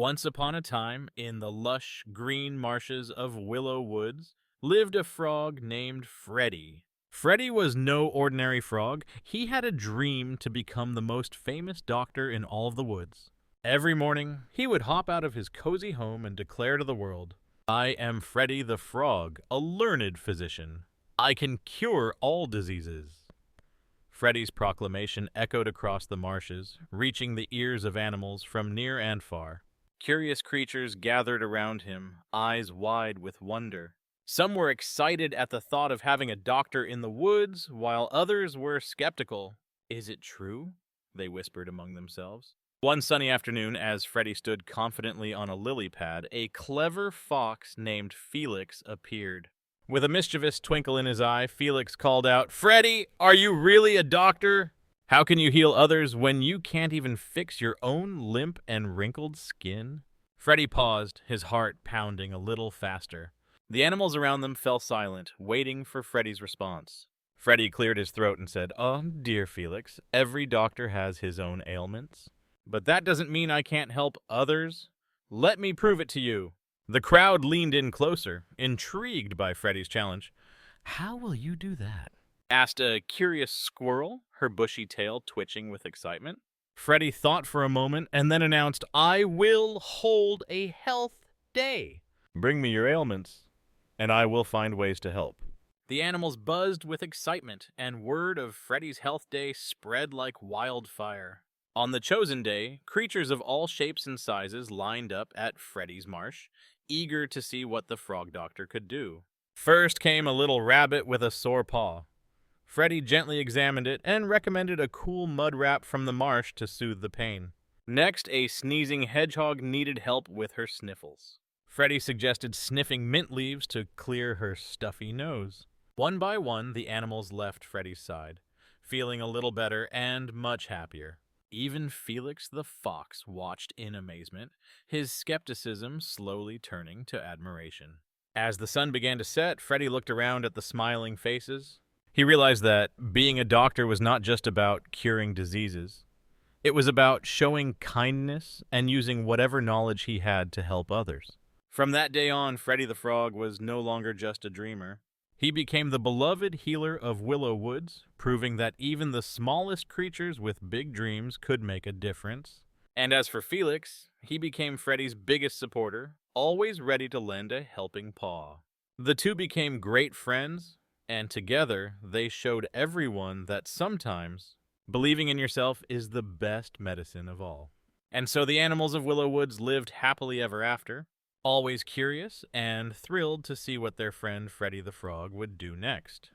Once upon a time, in the lush green marshes of Willow Woods, lived a frog named Freddy. Freddy was no ordinary frog. He had a dream to become the most famous doctor in all of the woods. Every morning, he would hop out of his cozy home and declare to the world, "I am Freddy the Frog, a learned physician. I can cure all diseases." Freddy's proclamation echoed across the marshes, reaching the ears of animals from near and far. Curious creatures gathered around him, eyes wide with wonder. Some were excited at the thought of having a doctor in the woods, while others were skeptical. "Is it true?" they whispered among themselves. One sunny afternoon, as Freddy stood confidently on a lily pad, a clever fox named Felix appeared. With a mischievous twinkle in his eye, Felix called out, "Freddy, are you really a doctor? How can you heal others when you can't even fix your own limp and wrinkled skin?" Freddy paused, his heart pounding a little faster. The animals around them fell silent, waiting for Freddy's response. Freddy cleared his throat and said, "Oh, dear Felix, every doctor has his own ailments. But that doesn't mean I can't help others. Let me prove it to you." The crowd leaned in closer, intrigued by Freddy's challenge. "How will you do that?" asked a curious squirrel, her bushy tail twitching with excitement. Freddy thought for a moment and then announced, "I will hold a health day. Bring me your ailments, and I will find ways to help." The animals buzzed with excitement, and word of Freddy's health day spread like wildfire. On the chosen day, creatures of all shapes and sizes lined up at Freddy's marsh, eager to see what the frog doctor could do. First came a little rabbit with a sore paw. Freddy gently examined it and recommended a cool mud wrap from the marsh to soothe the pain. Next, a sneezing hedgehog needed help with her sniffles. Freddy suggested sniffing mint leaves to clear her stuffy nose. One by one, the animals left Freddy's side, feeling a little better and much happier. Even Felix the Fox watched in amazement, his skepticism slowly turning to admiration. As the sun began to set, Freddy looked around at the smiling faces. He realized that being a doctor was not just about curing diseases. It was about showing kindness and using whatever knowledge he had to help others. From that day on, Freddy the Frog was no longer just a dreamer. He became the beloved healer of Willow Woods, proving that even the smallest creatures with big dreams could make a difference. And as for Felix, he became Freddy's biggest supporter, always ready to lend a helping paw. The two became great friends, and together they showed everyone that sometimes believing in yourself is the best medicine of all. And so the animals of Willow Woods lived happily ever after, always curious and thrilled to see what their friend Freddy the Frog would do next.